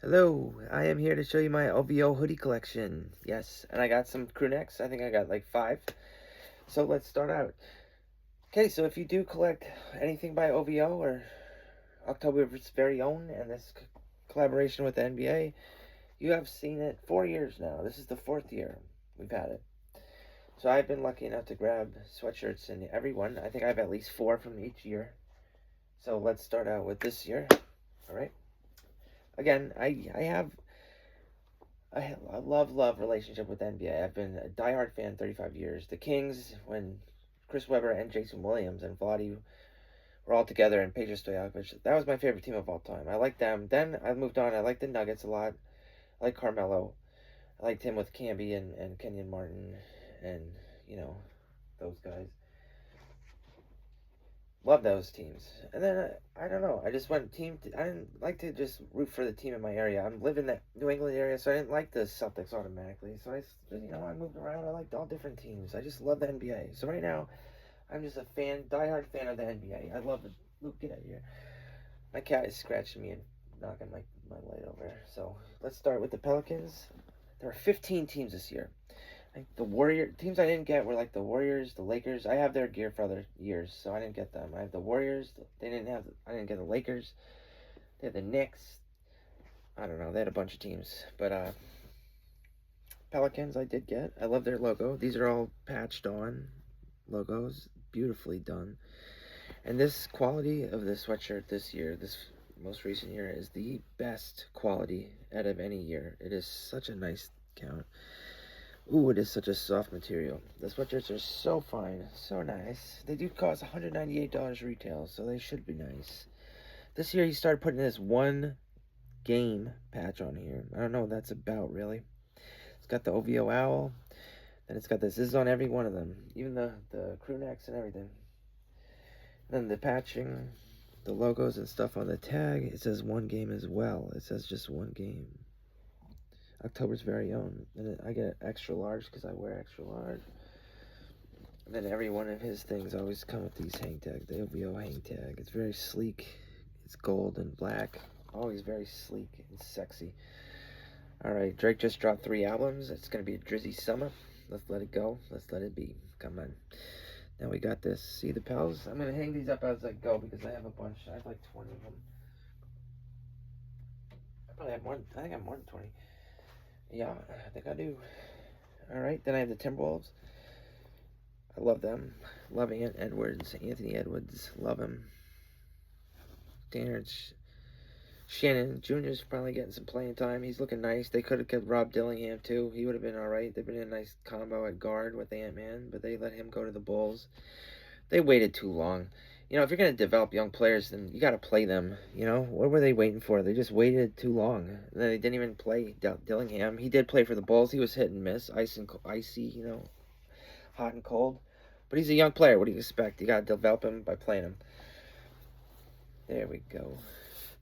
Hello, I am here to show you my OVO hoodie collection. Yes, and I got some crew necks. I think I got like 5. So let's start out. Okay, so if you do collect anything by OVO or October's very own and this collaboration with the NBA, you have seen it 4 years now. This is the 4th year we've had it. So I've been lucky enough to grab sweatshirts in every one. I think I have at least 4 from each year. So let's start out with this year. All right. Again, I have a love relationship with the NBA. I've been a diehard fan 35 years. The Kings, when Chris Webber and Jason Williams and Vladi were all together and Peja Stojakovic, that was my favorite team of all time. I liked them. Then I moved on. I liked the Nuggets a lot. I like Carmelo. I liked him with Camby and Kenyon Martin and, you know, those guys. Love those teams. And then I don't know. I just went I didn't like to just root for the team in my area. I'm living in that New England area, so I didn't like the Celtics automatically. So I moved around. I liked all different teams. I just love the NBA. So right now, I'm just a diehard fan of the NBA. I love it. Luke, get out of here. My cat is scratching me and knocking my light over. So let's start with the Pelicans. There are 15 teams this year. Like the teams I didn't get were like the Warriors, the Lakers. I have their gear for other years, so I didn't get them. I have the Warriors. I didn't get the Lakers. They had the Knicks. I don't know. They had a bunch of teams, but Pelicans I did get. I love their logo. These are all patched on logos, beautifully done. And this quality of the sweatshirt this year, this most recent year, is the best quality out of any year. It is such a nice count. Ooh, it is such a soft material. The sweatshirts are so fine, so nice. They do cost $198 retail, so they should be nice. This year he started putting this one game patch on here. I don't know what that's about, really. It's got the OVO owl, and it's got this. This is on every one of them, even the crew necks and everything. And then the patching, the logos and stuff on the tag, it says one game as well. It says just one game. October's very own. And I get extra large because I wear extra large. And then every one of his things always come with these hang tags. The OVO hang tag. It's very sleek. It's gold and black. Always very sleek and sexy. Alright, Drake just dropped 3 albums. It's going to be a drizzy summer. Let's let it go. Let's let it be. Come on. Now we got this. See the pals? I'm going to hang these up as I go because I have a bunch. I have like 20 of them. I probably have more. I think I have more than 20. Yeah, I think I do. Alright, then I have the Timberwolves. I love them. Loving it. Edwards, Anthony Edwards. Love him. Tanner Shannon Jr. is finally getting some playing time. He's looking nice. They could have kept Rob Dillingham, too. He would have been alright. They've been in a nice combo at guard with Ant-Man, but they let him go to the Bulls. They waited too long. You know, if you're going to develop young players, then you got to play them. You know, what were they waiting for? They just waited too long. And then they didn't even play Dillingham. He did play for the Bulls. He was hit and miss, icy, you know, hot and cold. But he's a young player. What do you expect? You got to develop him by playing him. There we go.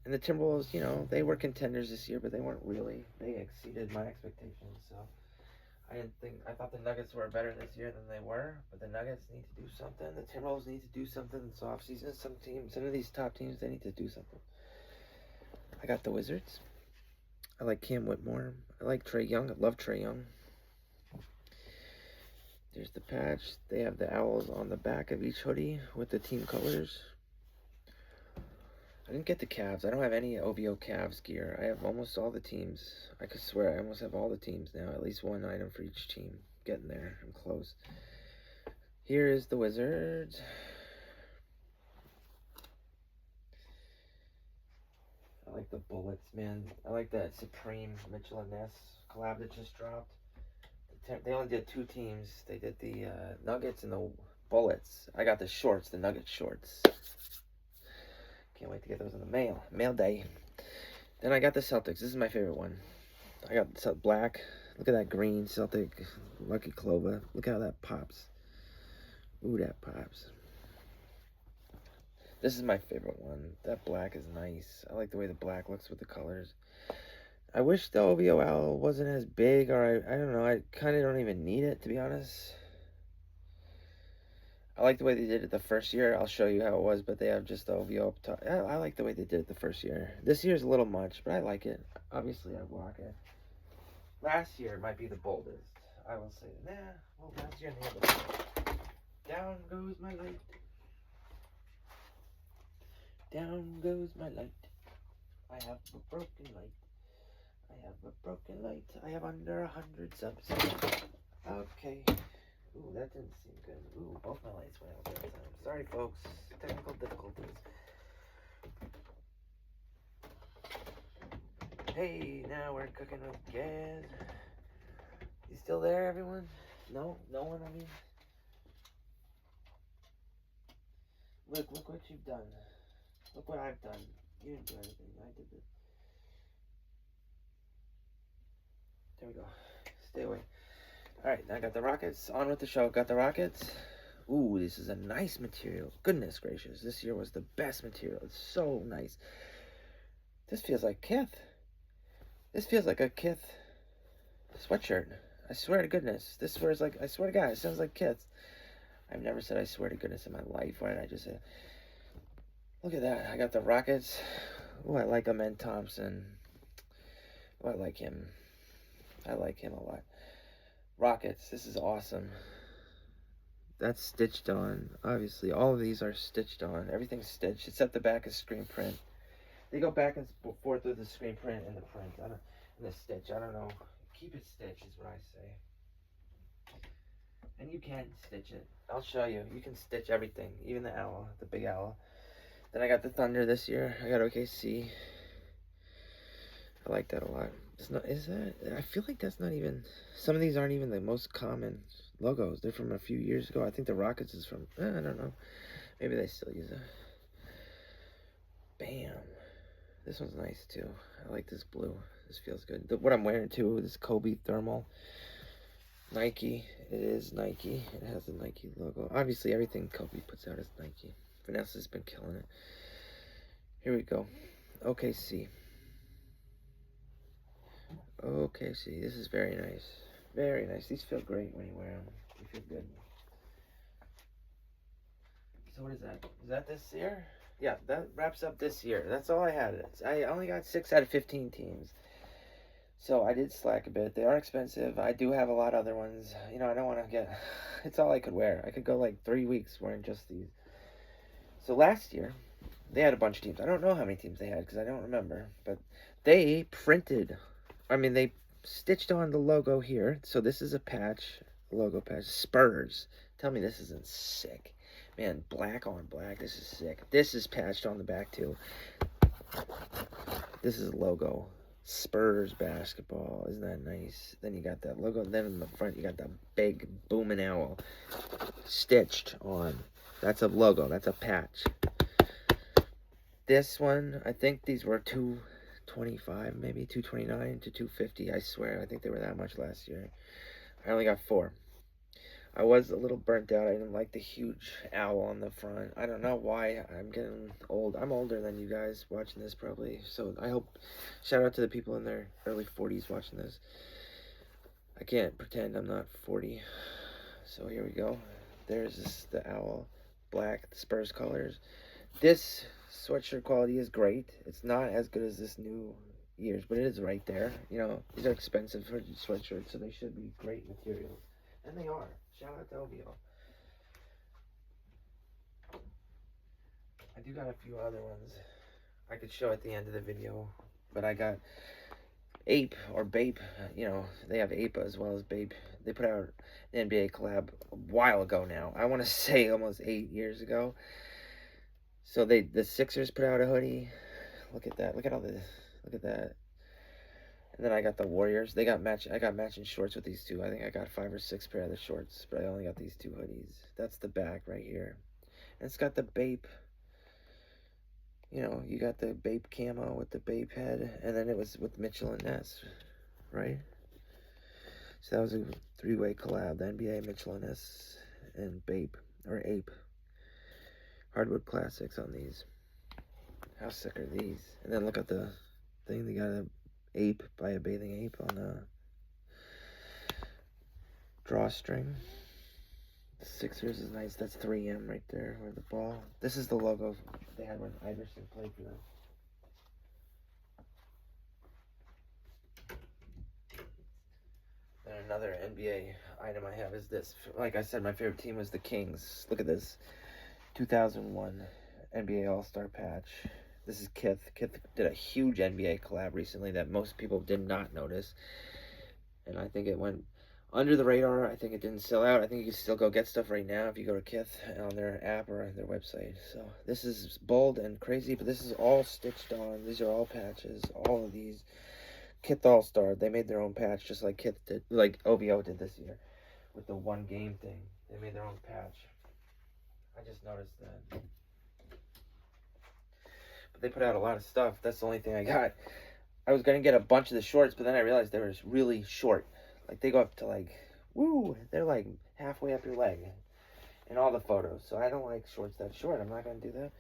And the Timberwolves, you know, they were contenders this year, but they weren't really. They exceeded my expectations. So I thought the Nuggets were better this year than they were, but the Nuggets need to do something. The Timberwolves need to do something this offseason. Some of these top teams, they need to do something. I got the Wizards. I like Cam Whitmore. I like Trae Young. I love Trae Young. There's the patch. They have the owls on the back of each hoodie with the team colors. I didn't get the Cavs. I don't have any OVO Cavs gear. I have almost all the teams. I could swear I almost have all the teams now. At least one item for each team. Getting there. I'm close. Here is the Wizards. I like the Bullets, man. I like that Supreme Mitchell and Ness collab that just dropped. They only did 2 teams. They did the Nuggets and the Bullets. I got the shorts, the Nugget shorts. Can't wait to get those in the mail. Mail day. Then I got the Celtics. This is my favorite one. I got black. Look at that green Celtic Lucky Clover. Look how that pops. Ooh, that pops. This is my favorite one. That black is nice. I like the way the black looks with the colors. I wish the OVO owl wasn't as big, or I don't know. I kind of don't even need it, to be honest. I like the way they did it the first year. I'll show you how it was, but they have just the OVO up top. I like the way they did it the first year. This year's a little much, but I like it. Obviously, I rock it. Last year might be the boldest. I will say, nah, well, last year they had the down goes my light. Down goes my light. I have a broken light. I have a broken light. I have under 100 subs. Okay. Ooh, that didn't seem good. Ooh, both my lights went out that time. Sorry, folks. Technical difficulties. Hey, now we're cooking with gas. You still there, everyone? No? No one, I mean? Look what you've done. Look what I've done. You didn't do anything. I did this. There we go. Stay away. Alright, now I got the rockets. On with the show. Got the rockets. Ooh, this is a nice material. Goodness gracious. This year was the best material. It's so nice. This feels like Kith. This feels like a Kith sweatshirt. I swear to goodness. This swears like, I swear to God, it sounds like Kith. I've never said I swear to goodness in my life. Why did I just say it? Look at that. I got the rockets. Ooh, I like Amen Thompson. Oh, I like him. I like him a lot. Rockets. This is awesome. That's stitched on. Obviously, all of these are stitched on. Everything's stitched, except the back is screen print. They go back and forth with the screen print and the print. And the stitch. I don't know. Keep it stitched is what I say. And you can stitch it. I'll show you. You can stitch everything, even the owl, the big owl. Then I got the Thunder this year. I got OKC. I like that a lot. It's not, is that? I feel like that's not even. Some of these aren't even the most common logos. They're from a few years ago. I think the Rockets is from. I don't know. Maybe they still use it. Bam. This one's nice too. I like this blue. This feels good. What I'm wearing too is Kobe Thermal. Nike. It is Nike. It has the Nike logo. Obviously, everything Kobe puts out is Nike. Vanessa's been killing it. Here we go. OKC. OKC. This is very nice. Very nice. These feel great when you wear them. They feel good. So what is that? Is that this year? Yeah, that wraps up this year. That's all I had. I only got 6 out of 15 teams. So I did slack a bit. They are expensive. I do have a lot of other ones. You know, I don't want to get... It's all I could wear. I could go like 3 weeks wearing just these. So last year, they had a bunch of teams. I don't know how many teams they had because I don't remember. But they printed... I mean, they stitched on the logo here. So this is a patch. Logo patch. Spurs. Tell me this isn't sick. Man, black on black. This is sick. This is patched on the back too. This is a logo. Spurs basketball. Isn't that nice? Then you got that logo. Then in the front, you got that big booming owl stitched on. That's a logo. That's a patch. This one, I think these were $225, maybe $229 to $250. I swear, I think they were that much last year. I only got 4. I was a little burnt out. I didn't like the huge owl on the front. I don't know why. I'm getting old. I'm older than you guys watching this probably. So I hope, shout out to the people in their early 40s watching this. I can't pretend I'm not 40. So here we go. There's the owl, black, the Spurs colors. This sweatshirt quality is great. It's not as good as this new year's, but it is right there. You know, these are expensive for sweatshirts, so they should be great materials. And they are. Shout out to OVO. I do got a few other ones I could show at the end of the video, but I got Ape or Bape. You know, they have Ape as well as Bape. They put out an NBA collab a while ago now. I want to say almost 8 years ago. So the Sixers put out a hoodie. Look at that. Look at all this. Look at that. And then I got the Warriors. I got matching shorts with these two. I think I got 5 or 6 pair of the shorts, but I only got these 2 hoodies. That's the back right here. And it's got the Bape. You know, you got the Bape camo with the Bape head, and then it was with Mitchell and Ness, right? So that was a 3-way collab. The NBA, Mitchell and Ness, and Bape, or Ape. Hardwood classics on these. How sick are these? And then look at the thing. They got a ape by a bathing ape on a drawstring. The Sixers is nice. That's 3M right there with the ball. This is the logo they had when Iverson played for them. And another NBA item I have is this. Like I said, my favorite team was the Kings. Look at this. 2001 NBA All-Star patch. This is Kith. Kith did a huge NBA collab recently that most people did not notice. And I think it went under the radar. I think it didn't sell out. I think you can still go get stuff right now if you go to Kith on their app or on their website. So this is bold and crazy, but this is all stitched on. These are all patches. All of these. Kith All-Star, they made their own patch just like Kith did, like OVO did this year with the one game thing. They made their own patch. I just noticed that. But they put out a lot of stuff. That's the only thing I got. I was going to get a bunch of the shorts, but then I realized they were just really short. Like, they go up to, like, woo, they're, like, halfway up your leg in all the photos. So I don't like shorts that short. I'm not going to do that.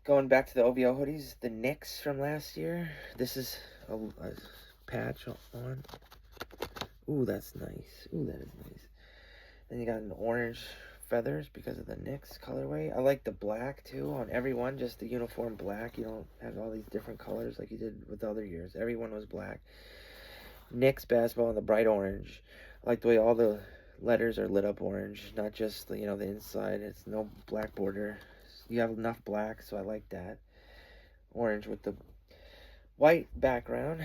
Going back to the OVO hoodies, the Knicks from last year. This is a patch on. Ooh, that's nice. Ooh, that is nice. Then you got an orange feathers because of the Knicks colorway. I like the black too on every one, just the uniform black. You don't have all these different colors like you did with other years. Everyone was black. Knicks basketball in the bright orange. I like the way all the letters are lit up orange, not just the, the inside. It's no black border. You have enough black, so I like that. Orange with the white background.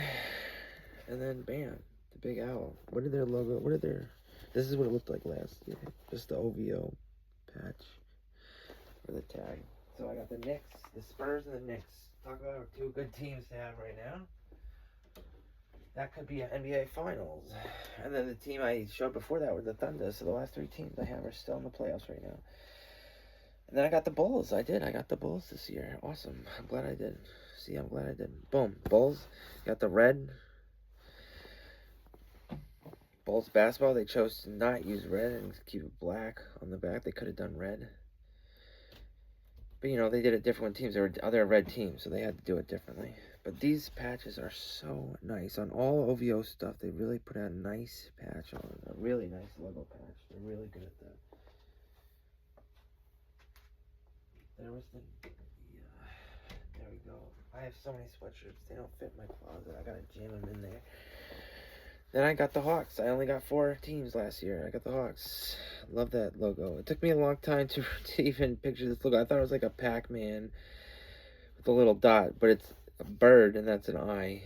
And then bam, the big owl. What are their logo? What are their... This is what it looked like last year. Just the OVO patch for the tag. So I got the Knicks, the Spurs, and the Knicks. Talk about two good teams to have right now. That could be an NBA Finals. And then the team I showed before that were the Thunder. So the last three teams I have are still in the playoffs right now. And then I got the Bulls. I got the Bulls this year. Awesome. I'm glad I did. See, I'm glad I did. Boom. Bulls. Got the red. Bulls basketball, they chose to not use red and keep it black on the back. They could have done red. But, they did it different with teams. There were other red teams, so they had to do it differently. But these patches are so nice. On all OVO stuff, they really put out a nice patch on it. A really nice logo patch. They're really good at that. There was the... Yeah, there we go. I have so many sweatshirts. They don't fit in my closet. I gotta jam them in there. Then I got the Hawks. I only got 4 teams last year. I got the Hawks. Love that logo. It took me a long time to even picture this logo. I thought it was like a Pac-Man with a little dot, but it's a bird and that's an eye.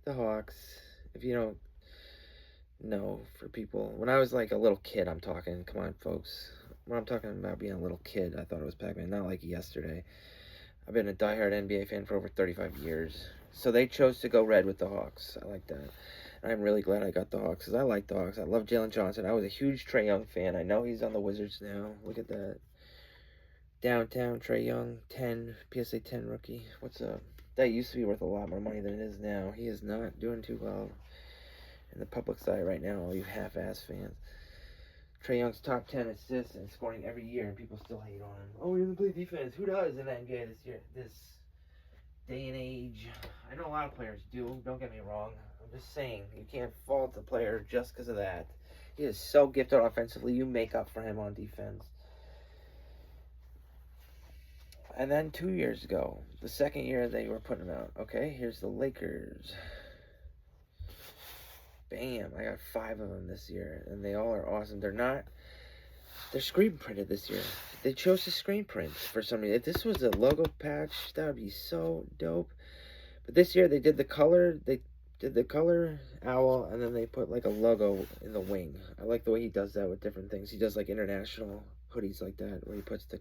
The Hawks. If you don't know, for people. When I was like a little kid, I'm talking. Come on, folks. When I'm talking about being a little kid, I thought it was Pac-Man. Not like yesterday. I've been a diehard NBA fan for over 35 years. So they chose to go red with the Hawks. I like that. I'm really glad I got the Hawks because I like the Hawks. I love Jalen Johnson. I was a huge Trae Young fan. I know he's on the Wizards now. Look at that. Downtown Trae Young, 10, PSA 10 rookie. What's up? That used to be worth a lot more money than it is now. He is not doing too well in the public side right now, all you half-ass fans. Trae Young's top 10 assists and scoring every year, and people still hate on him. Oh, he doesn't play defense. Who does in the NBA this year? This day and age. I know a lot of players do. Don't get me wrong. I'm just saying, you can't fault the player just because of that. He is so gifted offensively. You make up for him on defense. And then 2 years ago, the second year they were putting him out. Okay, here's the Lakers. Bam, I got 5 of them this year, and they all are awesome. They're screen printed this year. They chose to screen print for some reason. If this was a logo patch, that would be so dope. But this year they did the color. They did the color owl, and then they put like a logo in the wing. I like the way he does that with different things. He does like international hoodies like that, where he puts the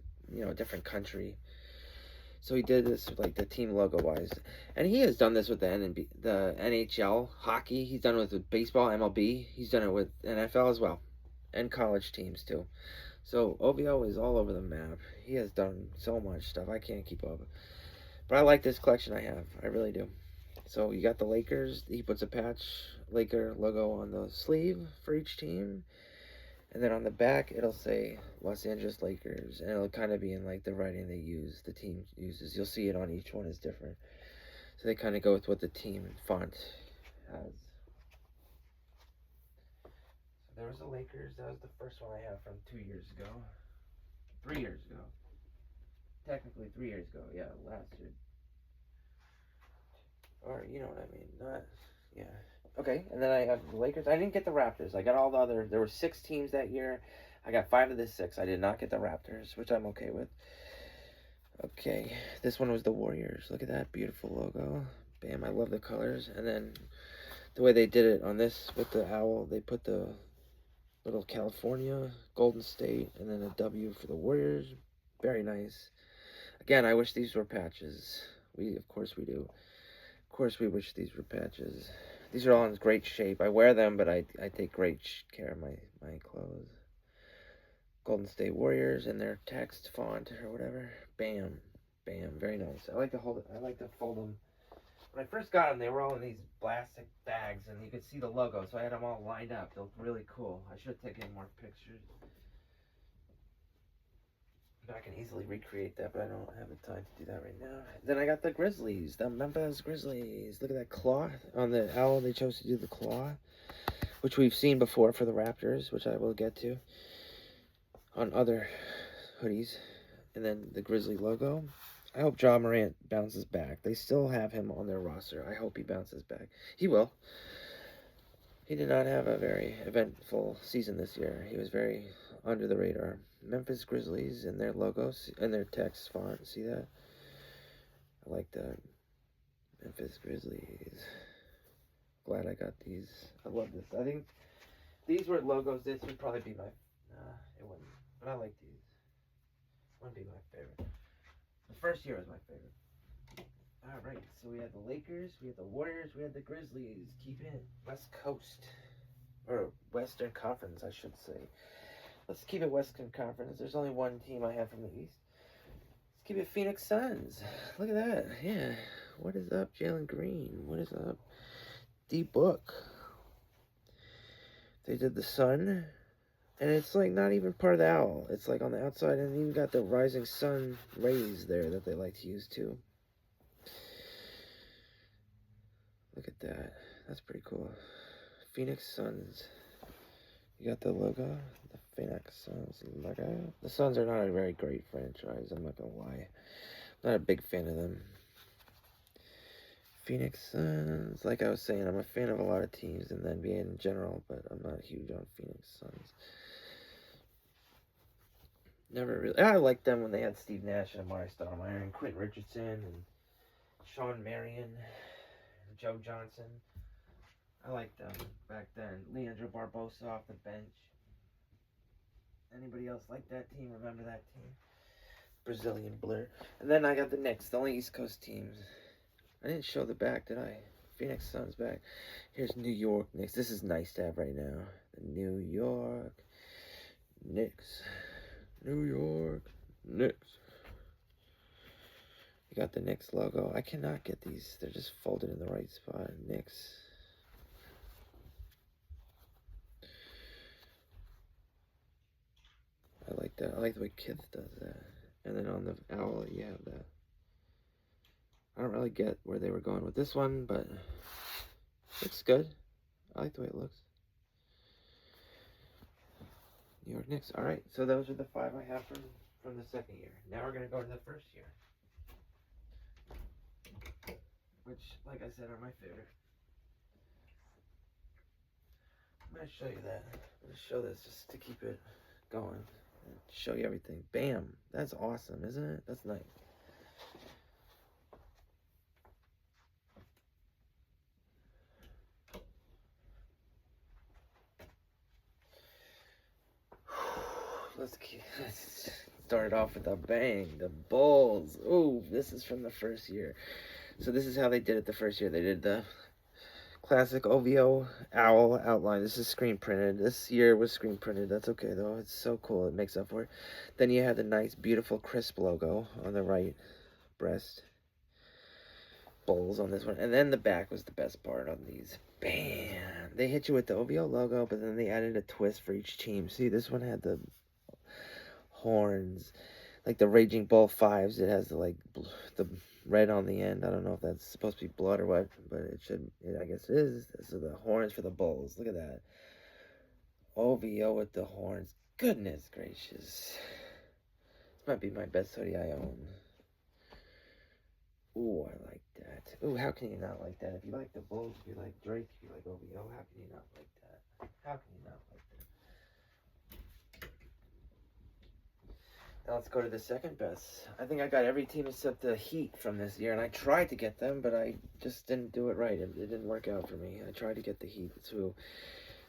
different country. So he did this with like the team logo wise, and he has done this with the NHL hockey. He's done it with baseball, MLB. He's done it with NFL as well, and college teams too. So OVO is all over the map. He has done so much stuff. I can't keep up, but I like this collection I have. I really do. So you got the Lakers. He puts a patch Laker logo on the sleeve for each team. And then on the back, it'll say Los Angeles Lakers. And it'll kind of be in like the writing the team uses. You'll see it on each one is different. So they kind of go with what the team font has. So There was the Lakers. That was the first one I have from 2 years ago. 3 years ago. Technically 3 years ago. Yeah, last year. Or, you know what I mean. Not, yeah. Okay, and then I have the Lakers. I didn't get the Raptors. I got all the other. There were 6 teams that year. I got 5 of the 6. I did not get the Raptors, which I'm okay with. Okay, this one was the Warriors. Look at that beautiful logo. Bam, I love the colors. And then the way they did it on this with the owl, they put the little California, Golden State, and then a W for the Warriors. Very nice. Again, I wish these were patches. Of course we do. Of course we wish these were patches. These are all in great shape. I wear them, but I take great care of my clothes. Golden State Warriors and their text font or whatever. Bam. Bam. Very nice. I like to hold it. I like to fold them. When I first got them, they were all in these plastic bags, and you could see the logo, so I had them all lined up. They look really cool. I should have taken more pictures. I can easily recreate that, but I don't have the time to do that right now. Then I got the Grizzlies, the Memphis Grizzlies. Look at that claw on the owl. They chose to do the claw, which we've seen before for the Raptors, which I will get to on other hoodies. And then the Grizzly logo. I hope Ja Morant bounces back. They still have him on their roster. I hope he bounces back. He will. He did not have a very eventful season this year. He was very under the radar. Memphis Grizzlies and their logos and their text font. See that? I like that. Memphis Grizzlies. Glad I got these. I love this. I think these were logos. This would probably be my. It wouldn't. But I like these. Wouldn't be my favorite. The first year was my favorite. Alright, so we had the Lakers, we had the Warriors, we had the Grizzlies. Keep it West Coast. Or Western Conference, I should say. Let's keep it Western Conference. There's only one team I have from the East. Let's keep it Phoenix Suns. Look at that. Yeah. What is up, Jalen Green? What is up? D-Book. They did the sun. And it's like not even part of the owl. It's like on the outside, and even got the rising sun rays there that they like to use too. Look at that. That's pretty cool. Phoenix Suns. You got the logo? The Phoenix Suns logo. The Suns are not a very great franchise, I'm not gonna lie. I'm not a big fan of them. Phoenix Suns. Like I was saying, I'm a fan of a lot of teams in the NBA in general, but I'm not huge on Phoenix Suns. Never really. I liked them when they had Steve Nash and Amari Stoudemire and Quentin Richardson and Sean Marion, Joe Johnson. I liked them back then. Leandro Barbosa off the bench. Anybody else like that team? Remember that team? Brazilian Blur. And then I got the Knicks, the only East Coast teams. I didn't show the back, did I? Phoenix Suns back. Here's New York Knicks. This is nice to have right now. The New York Knicks. New York Knicks. You got the Knicks logo. I cannot get these. They're just folded in the right spot. Knicks. I like that. I like the way Kith does that. And then on the owl, you have that. I don't really get where they were going with this one, but looks good. I like the way it looks. New York Knicks. All right, so those are the 5 I have from the second year. Now we're gonna go to the first year, which, like I said, are my favorite. I'm gonna show you that. I'm gonna show this just to keep it going. Show you everything. Bam! That's awesome, isn't it? That's nice. Let's start off with a bang. The Bulls. Ooh, this is from the first year. So this is how they did it the first year. They did the classic OVO owl outline. This is screen printed. This year was screen printed. That's okay though. It's so cool. It makes up for it. Then you have the nice, beautiful, crisp logo on the right breast. Bulls on this one. And then the back was the best part on these. Bam! They hit you with the OVO logo, but then they added a twist for each team. See, this one had the horns, like the Raging Bull 5s. It has the red on the end. I don't know if that's supposed to be blood or what, but I guess it is. So the horns for the Bulls. Look at that. OVO with the horns. Goodness gracious. This might be my best hoodie I own. Ooh, I like that. Ooh, how can you not like that? If you like the Bulls, if you like Drake, if you like OVO, how can you not like that? How can you not like that? Now let's go to the second best. I think I got every team except the Heat from this year, and I tried to get them, but I just didn't do it right. It didn't work out for me. I tried to get the Heat, so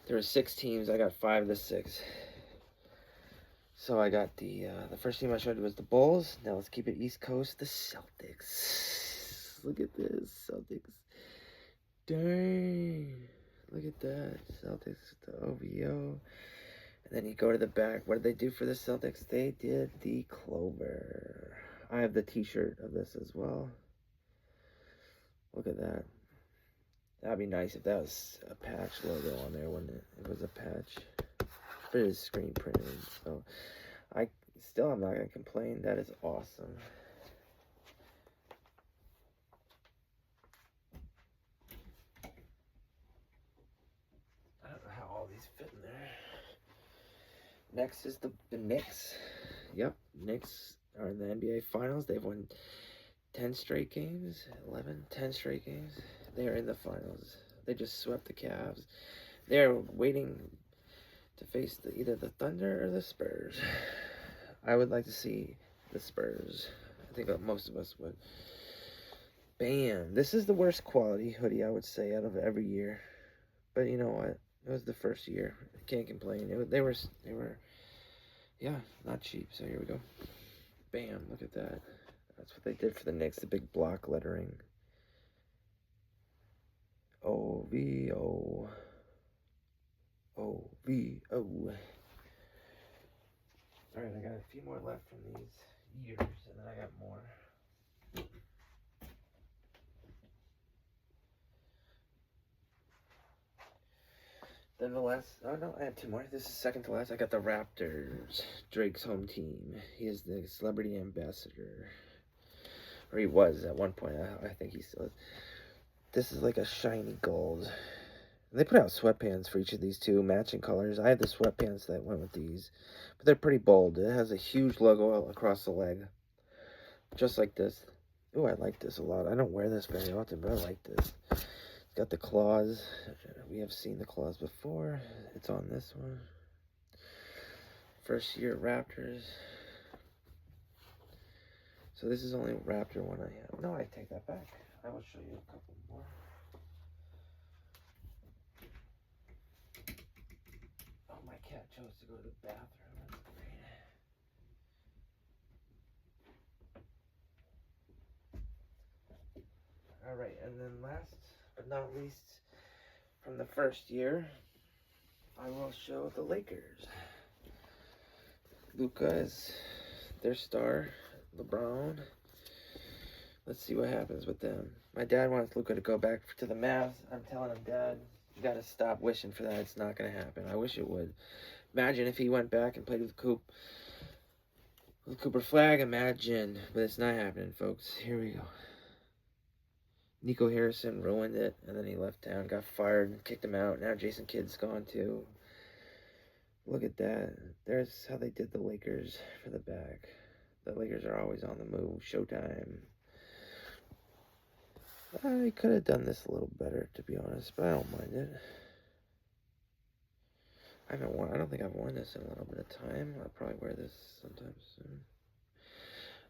there were 6 teams. I got 5 of the 6. So I got the first team I showed you was the Bulls. Now let's keep it East Coast. The Celtics. Look at this, Celtics. Dang. Look at that. Celtics, the OVO. And then you go to the back. What did they do for the Celtics? They did the Clover. I have the t-shirt of this as well. Look at that. That'd be nice if that was a patch logo on there, wouldn't it? It was a patch. But it is screen printed, so I'm not gonna complain. That is awesome. I don't know how all these fit in there. Next is the Knicks. Yep, Knicks are in the NBA Finals. They've won 10 straight games, 10 straight games. They are in the finals. They just swept the Cavs. They're waiting to face either the Thunder or the Spurs. I would like to see the Spurs. I think most of us would. Bam. This is the worst quality hoodie, I would say, out of every year. But you know what? It was the first year. I can't complain. They were, yeah, not cheap. So here we go. Bam. Look at that. That's what they did for the Knicks. The big block lettering. OVO. OVO. Alright, I got a few more left from these years, and then I got more. Then the last, oh no, I have 2 more. This is second to last. I got the Raptors, Drake's home team. He is the celebrity ambassador. Or he was at one point. I think he still is. This is like a shiny gold. They put out sweatpants for each of these 2 matching colors. I have the sweatpants that went with these, but they're pretty bold. It has a huge logo across the leg, just like this. Oh, I like this a lot. I don't wear this very often, but I like this. It's got the claws. We have seen the claws before. It's on this one. First year Raptors. So this is only Raptor one I have. No, I take that back. I will show you a couple more. Oh, my cat chose to go to the bathroom. That's great. Alright, and then last but not least, from the first year, I will show the Lakers. Luka is their star. LeBron. Let's see what happens with them. My dad wants Luka to go back to the Mavs. I'm telling him, Dad, you gotta stop wishing for that. It's not gonna happen. I wish it would. Imagine if he went back and played with Cooper Flag. Imagine, but it's not happening, folks. Here we go. Nico Harrison ruined it, and then he left town, got fired, and kicked him out. Now Jason Kidd's gone too. Look at that. There's how they did the Lakers for the back. The Lakers are always on the move. Showtime. I could have done this a little better, to be honest, but I don't mind it. I don't think I've worn this in a little bit of time. I'll probably wear this sometime soon.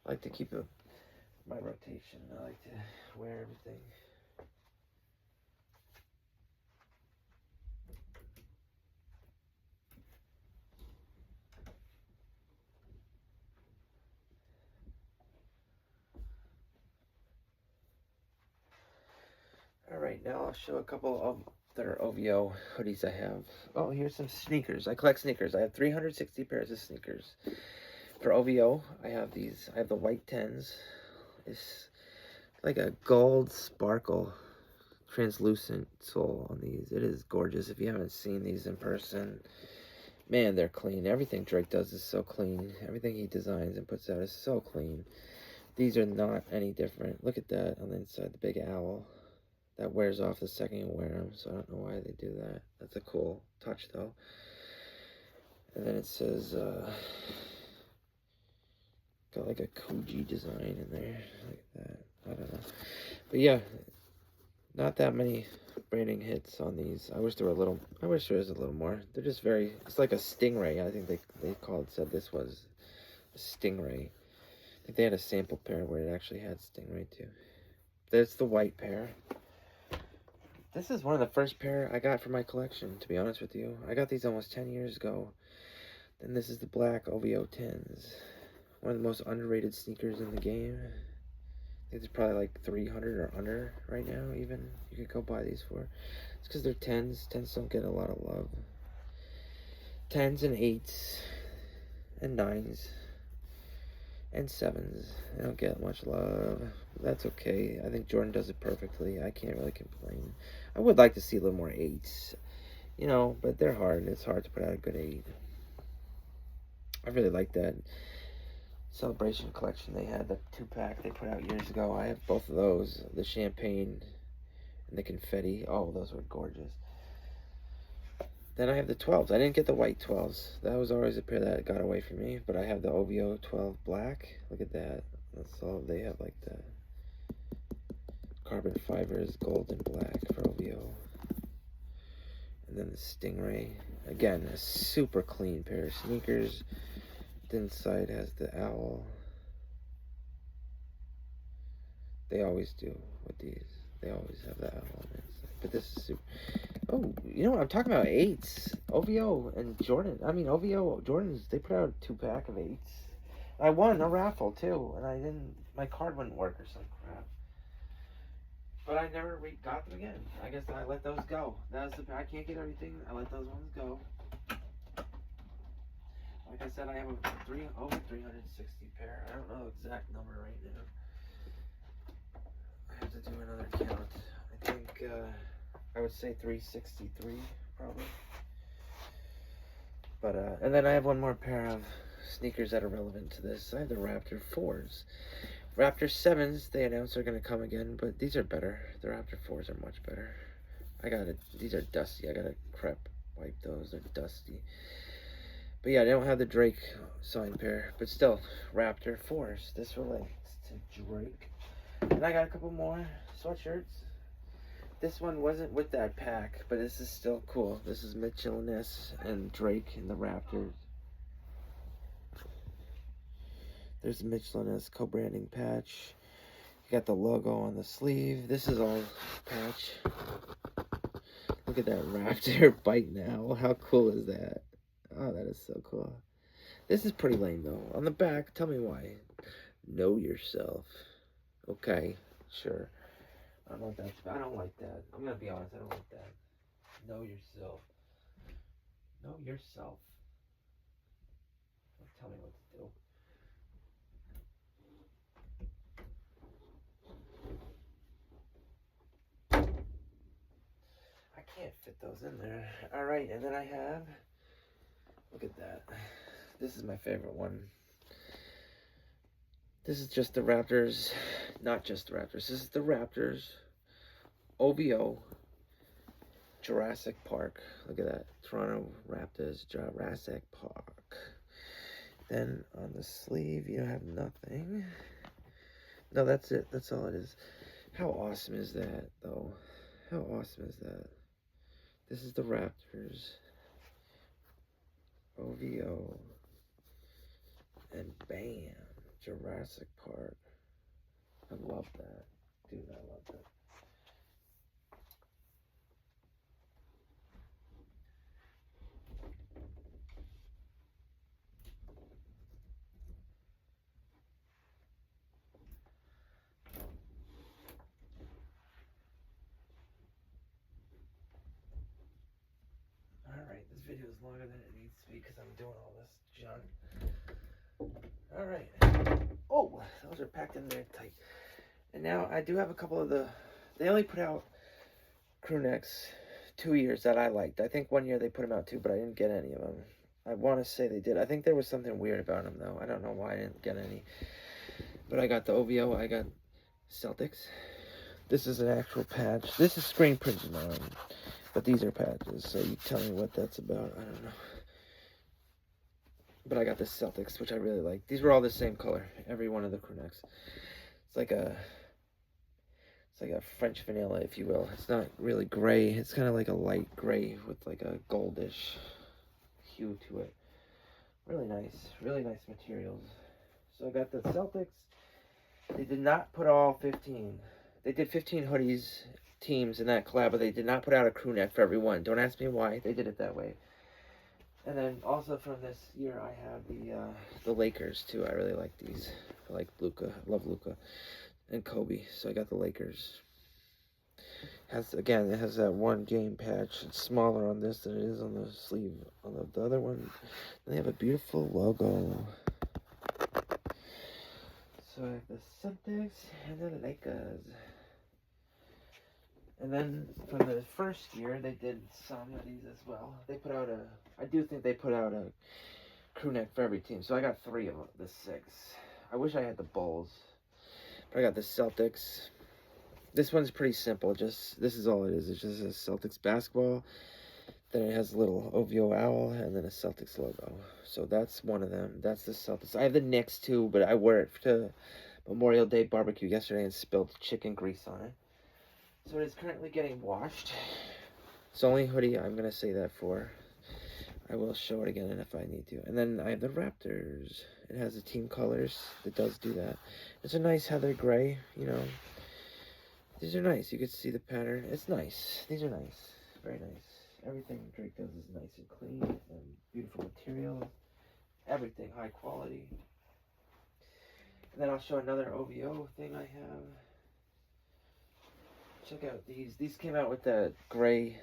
I like to keep my rotation. I like to wear everything. Alright, now I'll show a couple of other OVO hoodies I have. Oh, here's some sneakers. I collect sneakers. I have 360 pairs of sneakers. For OVO, I have these. I have the white 10s. It's like a gold sparkle translucent sole on these. It is gorgeous. If you haven't seen these in person, man, they're clean. Everything Drake does is so clean. Everything he designs and puts out is so clean. These are not any different. Look at that on the inside, the big owl. That wears off the second you wear them, so I don't know why they do that. That's a cool touch, though. And then it says, got like a Koji design in there, like that. I don't know. But yeah, not that many branding hits on these. I wish there was a little more. They're just very, it's like a Stingray. I think they said this was a Stingray. I think they had a sample pair where it actually had Stingray too. There's the white pair. This is one of the first pair I got for my collection, to be honest with you. I got these almost 10 years ago. Then this is the black OVO 10s. One of the most underrated sneakers in the game. I think it's probably like 300 or under right now, even. You could go buy these for. It's because they're 10s. 10s don't get a lot of love. 10s and 8s and 9s and 7s. They don't get much love. That's okay. I think Jordan does it perfectly. I can't really complain. I would like to see a little more 8s, you know, but they're hard. It's hard to put out a good 8. I really like that Celebration collection they had, the 2-pack they put out years ago. I have both of those, the champagne and the confetti. Oh, those were gorgeous. Then I have the 12s. I didn't get the white 12s. That was always a pair that got away from me, but I have the OVO 12 black. Look at that. That's all they have, like the carbon fibers, gold and black for OVO. And then the Stingray. Again, a super clean pair of sneakers. The inside has the owl. They always do with these. They always have the owl on the inside. But this is super. Oh, you know what? I'm talking about 8s. OVO and Jordan. I mean, OVO, Jordans, they put out a 2-pack of 8s. I won a raffle, too. And I didn't, my card wouldn't work or some crap. But I never got them again. I guess I let those go. That was I can't get everything. I let those ones go. Like I said, I have over 360 pair. I don't know the exact number right now. I have to do another count. I think I would say 363 probably. But and then I have one more pair of sneakers that are relevant to this. I have the Raptor 4s. Raptor 7s they announced are going to come again, but these are better. The Raptor 4s are much better. These are dusty. I gotta crep wipe those. They're dusty. But yeah, they don't have the Drake signed pair. But still, Raptor 4s. This relates to Drake. And I got a couple more sweatshirts. This one wasn't with that pack, but this is still cool. This is Mitchell & Ness and Drake and the Raptors. There's the Mitchell & Ness co-branding patch. You got the logo on the sleeve. This is all patch. Look at that Raptor biting owl. How cool is that? Oh, that is so cool. This is pretty lame, though. On the back, tell me why. Know yourself. Okay, sure. I don't know what that's about. I don't like that. I'm going to be honest. I don't like that. Know yourself. Know yourself. Don't tell me what to do. I can't fit those in there. Alright, and then I have... Look at that. This is my favorite one. This is just the Raptors. Not just the Raptors. This is the Raptors. OVO. Jurassic Park. Look at that. Toronto Raptors. Jurassic Park. Then on the sleeve, you have nothing. No, that's it. That's all it is. How awesome is that, though? How awesome is that? This is the Raptors. OVO. And bam. Jurassic Park. I love that. Dude, I love that. Alright, this video is longer than it needs to be because I'm doing all this junk. Alright. Oh, those are packed in there tight. And now I do have a couple of they only put out crew necks 2 years that I liked. I think 1 year they put them out too, but I didn't get any of them. I want to say they did. I think there was something weird about them though. I don't know why I didn't get any. But I got the OVO, I got Celtics. This is an actual patch. This is screen printed on, but these are patches, so you tell me what that's about. I don't know. But I got the Celtics, which I really like. These were all the same color, every one of the crew necks. It's like a French vanilla, if you will. It's not really gray. It's kind of like a light gray with like a goldish hue to it. Really nice materials. So I got the Celtics. They did not put all 15. They did 15 hoodies teams in that collab, but they did not put out a crew neck for every one. Don't ask me why. They did it that way. And then also from this year, I have the Lakers too. I really like these. I like Luka. I love Luka and Kobe. So I got the Lakers. It has that one game patch. It's smaller on this than it is on the sleeve. On the other one, they have a beautiful logo. So I have the Celtics and the Lakers. And then from the first year, they did some of these as well. I do think they put out a crew neck for every team. So I got 3 of the 6. I wish I had the Bulls. But I got the Celtics. This one's pretty simple. This is all it is. It's just a Celtics basketball. Then it has a little OVO owl and then a Celtics logo. So that's one of them. That's the Celtics. I have the Knicks too, but I wore it to Memorial Day barbecue yesterday and spilled chicken grease on it. So it is currently getting washed. It's the only hoodie I'm going to say that for. I will show it again if I need to. And then I have the Raptors. It has the team colors. It does do that. It's a nice heather gray, you know. These are nice. You can see the pattern. It's nice. These are nice. Very nice. Everything Drake does is nice and clean and beautiful material. Everything high quality. And then I'll show another OVO thing I have. Check out these. These came out with the gray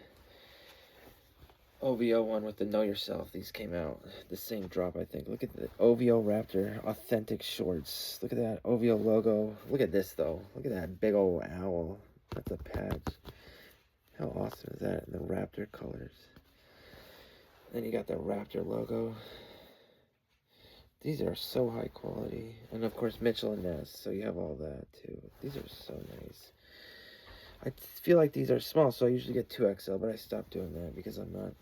OVO one with the Know Yourself. These came out the same drop, I think. Look at the OVO Raptor Authentic Shorts. Look at that OVO logo. Look at this, though. Look at that big old owl. That's a patch. How awesome is that in the Raptor colors? Then you got the Raptor logo. These are so high quality. And, of course, Mitchell and Ness. So you have all that, too. These are so nice. I feel like these are small, so I usually get 2XL, but I stopped doing that because I'm not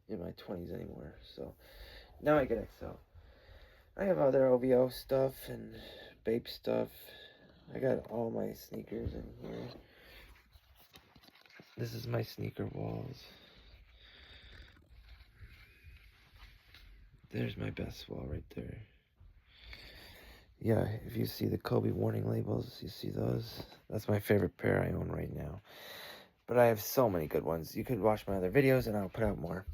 in my 20s anymore. So now I get XL. I have other OVO stuff and Bape stuff. I got all my sneakers in here. This is my sneaker walls. There's my best wall right there. Yeah, if you see the Kobe warning labels, you see those? That's my favorite pair I own right now. But I have so many good ones. You could watch my other videos and I'll put out more.